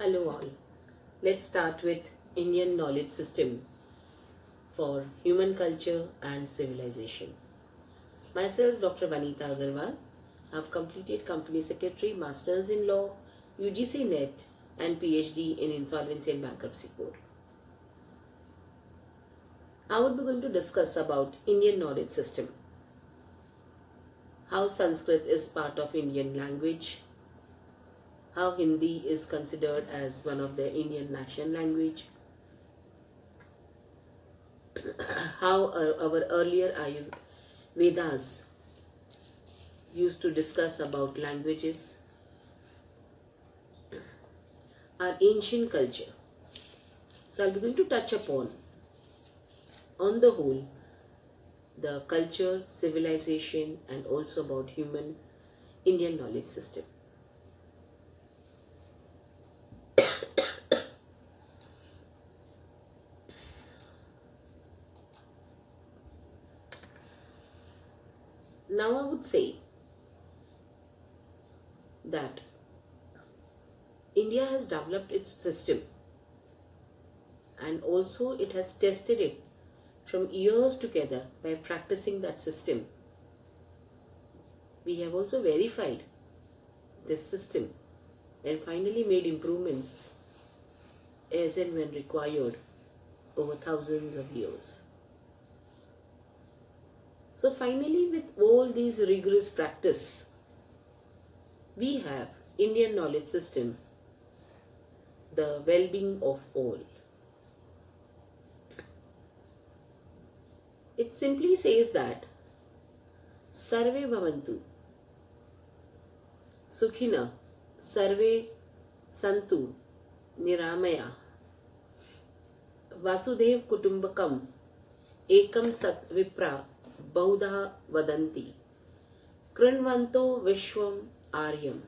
Hello all. Let's start with Indian knowledge system for human culture and civilization. Myself, Dr. Vanita Agarwal, have completed company secretary, masters in law, UGC NET and PhD in insolvency and bankruptcy code. I would be going to discuss about Indian knowledge system. How Sanskrit is part of Indian language, how Hindi is considered as one of the Indian national language, how our earlier Vedas used to discuss about languages, our ancient culture. So I'll be going to touch upon, on the whole, the culture, civilization and also about human Indian knowledge system. Now I would say that India has developed its system and also it has tested it from years together by practicing that system. We have also verified this system and finally made improvements as and when required over thousands of years. So finally, with all these rigorous practice, we have Indian knowledge system, the well-being of all. It simply says that Sarve Bhavantu Sukhina Sarve Santu Niramaya Vasudev Kutumbakam Ekam Sat Vipra Baudha Vadanti Kranvanto Vishwam Aryam.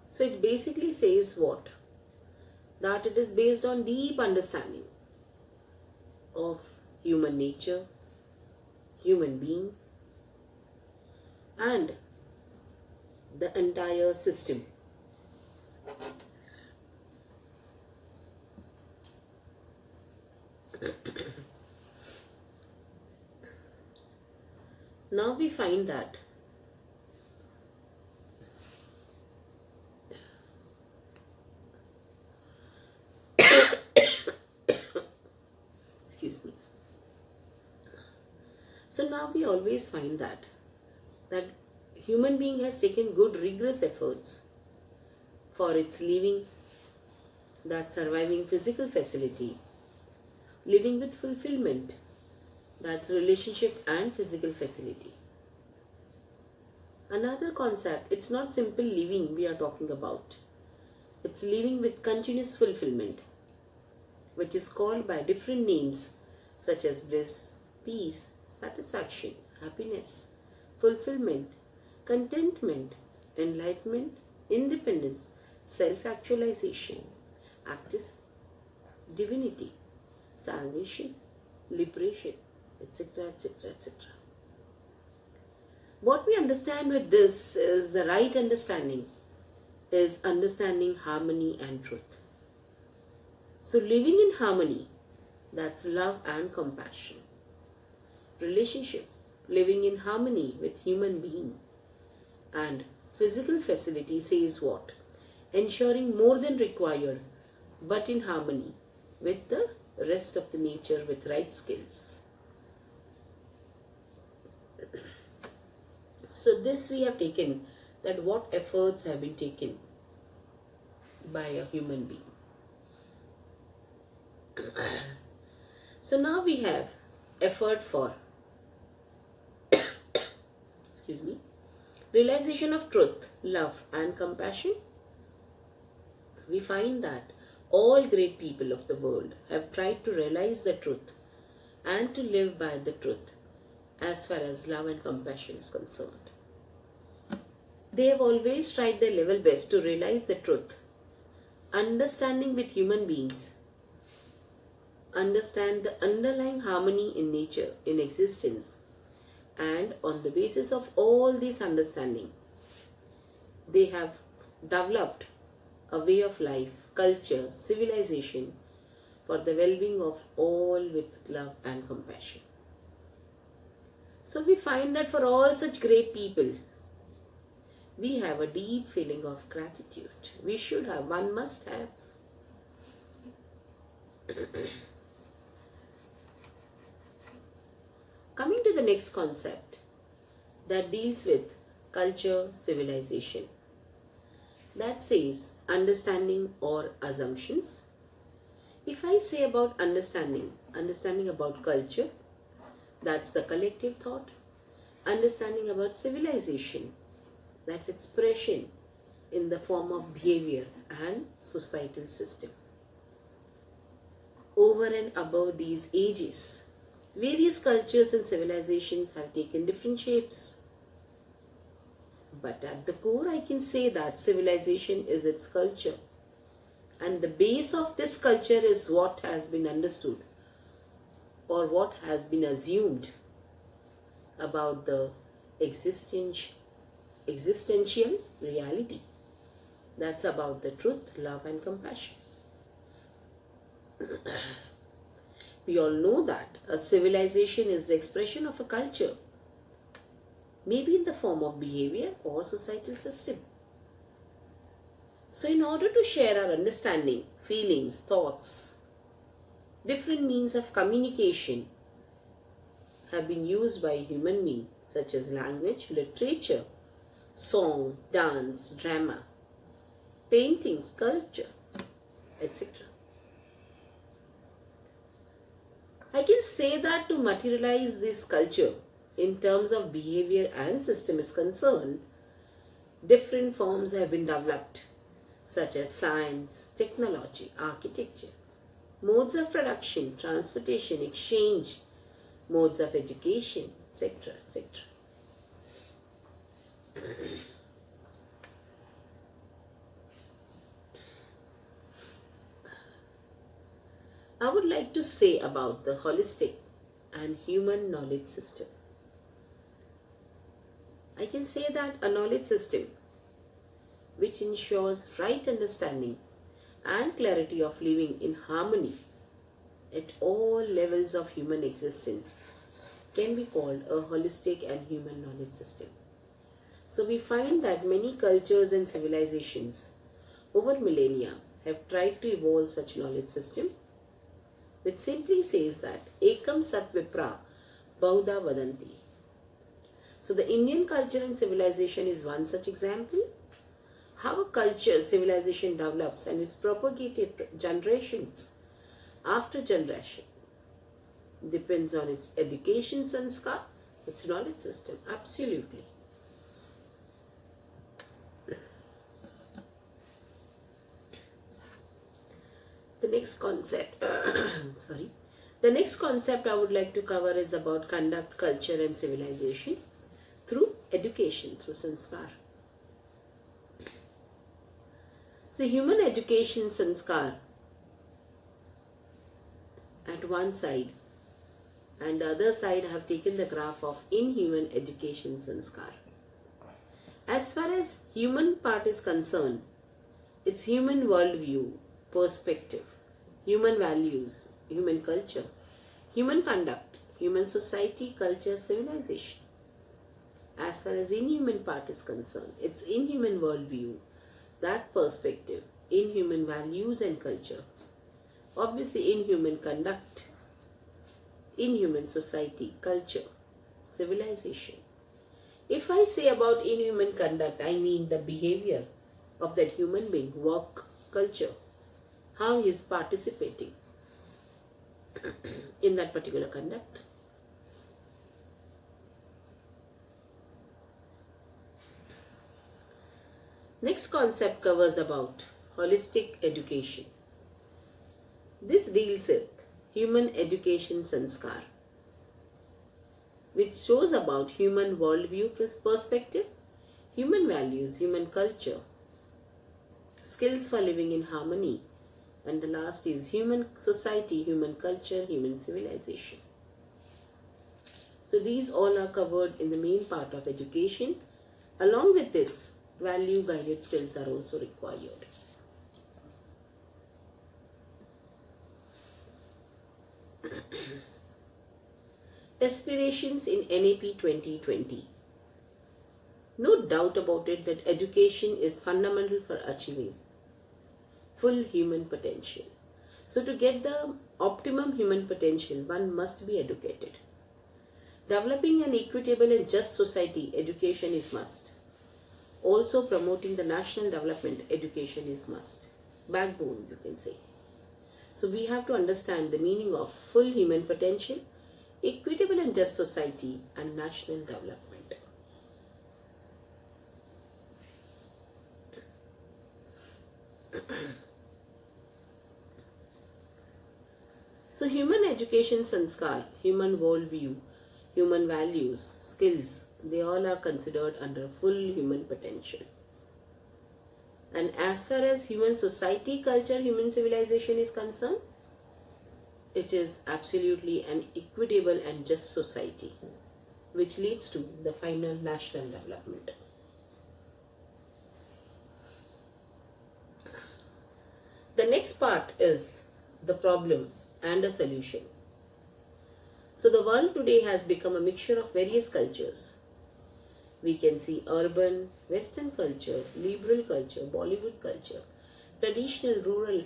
So it basically says what? That it is based on deep understanding of human nature, human being and the entire system. Now we find that excuse me. So now we always find that human being has taken good rigorous efforts for its living, that surviving physical facility, living with fulfillment, that's relationship and physical facility. Another concept, it's not simple living we are talking about. It's living with continuous fulfillment, which is called by different names such as bliss, peace, satisfaction, happiness, fulfillment, contentment, enlightenment, independence, self-actualization, actis, divinity, salvation, liberation, etc., etc., etc. What we understand with this is the right understanding is understanding harmony and truth. So living in harmony, that's love and compassion. Relationship, living in harmony with human being. And physical facility says what? Ensuring more than required, but in harmony with the rest of the nature with right skills. So this we have taken, that what efforts have been taken by a human being. So now we have effort for excuse me, realization of truth, love and compassion. We find that all great people of the world have tried to realize the truth and to live by the truth as far as love and compassion is concerned. They have always tried their level best to realize the truth, understanding with human beings, understand the underlying harmony in nature, in existence, and on the basis of all this understanding, they have developed a way of life, culture, civilization for the well-being of all with love and compassion. So we find that for all such great people, we have a deep feeling of gratitude. We should have, one must have. Coming to the next concept that deals with culture, civilization. That says understanding or assumptions. If I say about understanding about culture, that's the collective thought. Understanding about civilization, that's expression in the form of behavior and societal system. Over and above these ages, various cultures and civilizations have taken different shapes. But at the core, I can say that civilization is its culture. And the base of this culture is what has been understood or what has been assumed about the existential reality. That's about the truth, love and compassion. We all know that a civilization is the expression of a culture, maybe in the form of behavior or societal system. So in order to share our understanding, feelings, thoughts, different means of communication have been used by human beings such as language, literature, song, dance, drama, painting, sculpture, etc. I can say that to materialize this culture in terms of behavior and system is concerned, different forms have been developed such as science, technology, architecture, modes of production, transportation, exchange, modes of education, etc., etc. I would like to say about the holistic and human knowledge system. I can say that a knowledge system which ensures right understanding and clarity of living in harmony at all levels of human existence can be called a holistic and human knowledge system. So we find that many cultures and civilizations over millennia have tried to evolve such knowledge system, which simply says that ekam sat vipra bahuda vadanti. So the Indian culture and civilization is one such example. How a culture, civilization develops and is propagated generations after generation depends on its education sanskar, its knowledge system. Absolutely. The next concept, the next concept I would like to cover is about conduct, culture and civilization through education, through sanskar. So human education sanskar at one side and the other side I have taken the graph of inhuman education sanskar. As far as human part is concerned, it's human worldview, perspective, human values, human culture, human conduct, human society, culture, civilization. As far as inhuman part is concerned, it's inhuman worldview, that perspective, inhuman values and culture, obviously inhuman conduct, inhuman society, culture, civilization. If I say about inhuman conduct, I mean the behavior of that human being, work, culture, how he is participating in that particular conduct. Next concept covers about holistic education. This deals with human education sanskar, which shows about human worldview perspective, human values, human culture, skills for living in harmony, and the last is human society, human culture, human civilization. So these all are covered in the main part of education. Along with this, value guided skills are also required. Aspirations in NAP 2020. No doubt about it that education is fundamental for achieving full human potential. So to get the optimum human potential, one must be educated. Developing an equitable and just society, education is must. Also promoting the national development, education is must. Backbone, you can say. So we have to understand the meaning of full human potential, equitable and just society, and national development. So human education sanskar, human worldview, human values, skills, they all are considered under full human potential. And as far as human society, culture, human civilization is concerned, it is absolutely an equitable and just society, which leads to the final national development. The next part is the problem and a solution. So the world today has become a mixture of various cultures. We can see urban, Western culture, liberal culture, Bollywood culture, traditional rural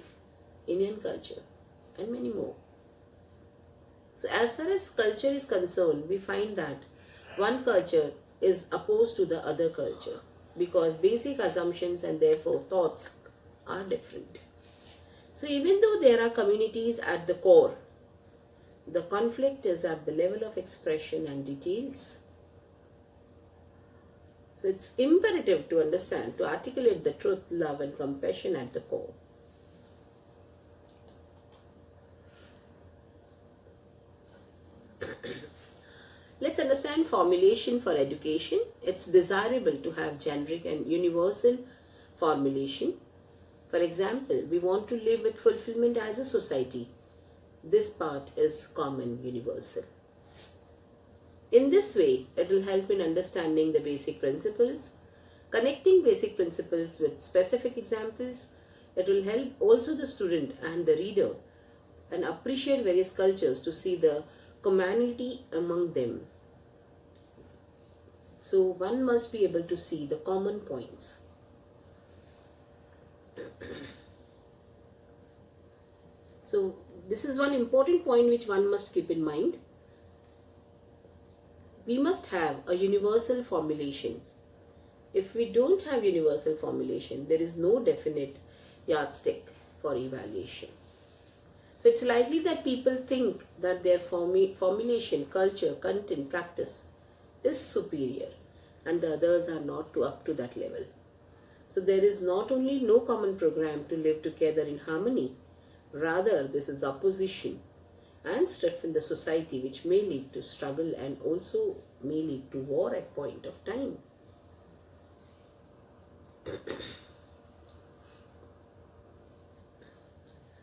Indian culture, and many more. So as far as culture is concerned, we find that one culture is opposed to the other culture because basic assumptions and therefore thoughts are different. So even though there are communities at the core, the conflict is at the level of expression and details. So it's imperative to understand, to articulate the truth, love and compassion at the core. Let's understand formulation for education. It's desirable to have generic and universal formulation. For example, we want to live with fulfillment as a society. This part is common, universal. In this way, it will help in understanding the basic principles, connecting basic principles with specific examples. It will help also the student and the reader and appreciate various cultures to see the commonality among them. So one must be able to see the common points. So this is one important point which one must keep in mind. We must have a universal formulation. If we don't have universal formulation, there is no definite yardstick for evaluation. So it's likely that people think that their formulation, culture, content, practice is superior and the others are not up to that level. So there is not only no common program to live together in harmony, rather this is opposition and strife in the society which may lead to struggle and also may lead to war at point of time.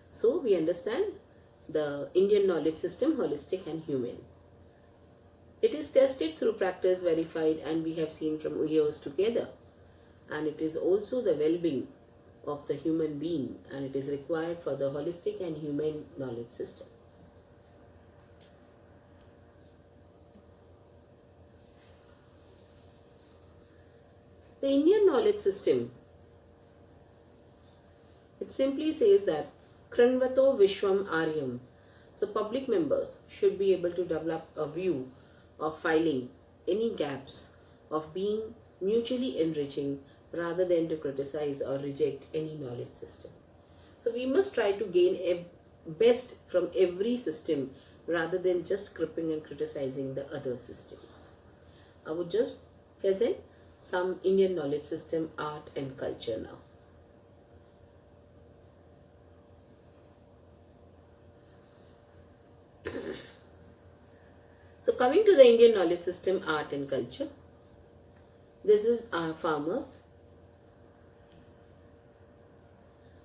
So we understand the Indian knowledge system, holistic and human. It is tested through practice, verified, and we have seen from years together. And it is also the well-being of the human being, and it is required for the holistic and human knowledge system. The Indian knowledge system, it simply says that Kranvato Vishwam Aryam. So public members should be able to develop a view of filling any gaps, of being mutually enriching rather than to criticize or reject any knowledge system. So we must try to gain a best from every system rather than just cripping and criticizing the other systems. I would just present some Indian knowledge system, art and culture now. So coming to the Indian knowledge system, art and culture. This is our farmers.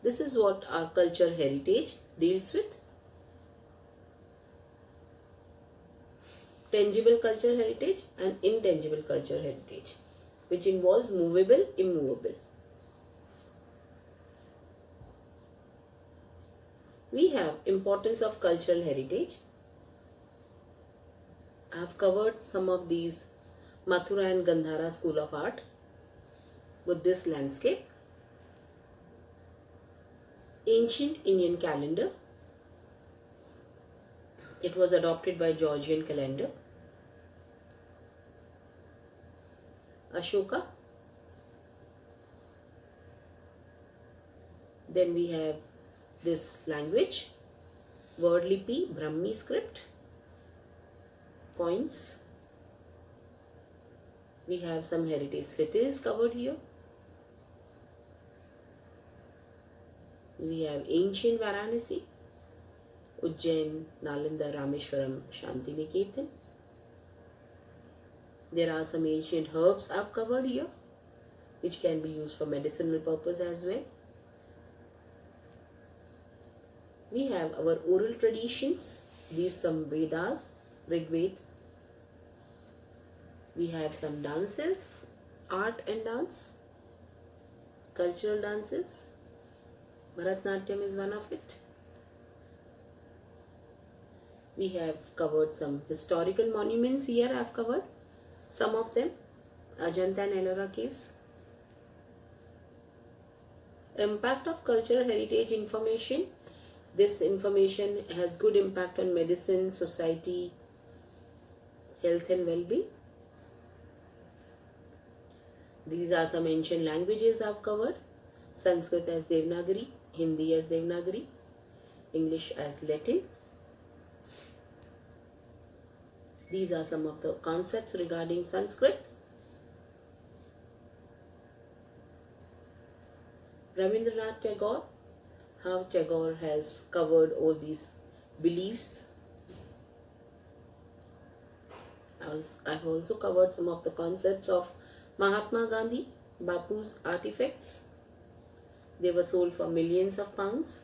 This is what our culture heritage deals with. Tangible culture heritage and intangible culture heritage, which involves movable, immovable. We have importance of cultural heritage I have covered some of these Mathura and Gandhara School of Art with this landscape. Ancient Indian calendar. It was adopted by Georgian calendar. Ashoka. Then we have this language, word lipi, Brahmi script, coins. We have some heritage cities covered here. We have ancient Varanasi, Ujjain, Nalanda, Rameshwaram, Shantiniketan. There are some ancient herbs I've covered here, which can be used for medicinal purpose as well. We have our oral traditions, these some Vedas, Rig Veda. We have some dances, art and dance, cultural dances. Bharatnatyam is one of it. We have covered some historical monuments here. I have covered some of them. Ajanta and Ellora caves. Impact of cultural heritage information. This information has good impact on medicine, society, health and well-being. These are some ancient languages I have covered. Sanskrit as Devanagari, Hindi as Devanagari, English as Latin. These are some of the concepts regarding Sanskrit. Rabindranath Tagore, how Tagore has covered all these beliefs. I've also covered some of the concepts of Mahatma Gandhi, Bapu's artifacts. They were sold for millions of pounds.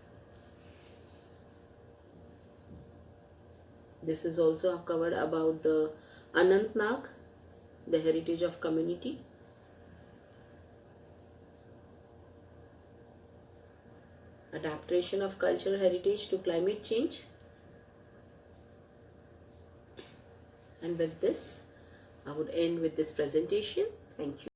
This is also I've covered about the Anantnag, the heritage of community. Adaptation of cultural heritage to climate change. And with this, I would end with this presentation. Thank you.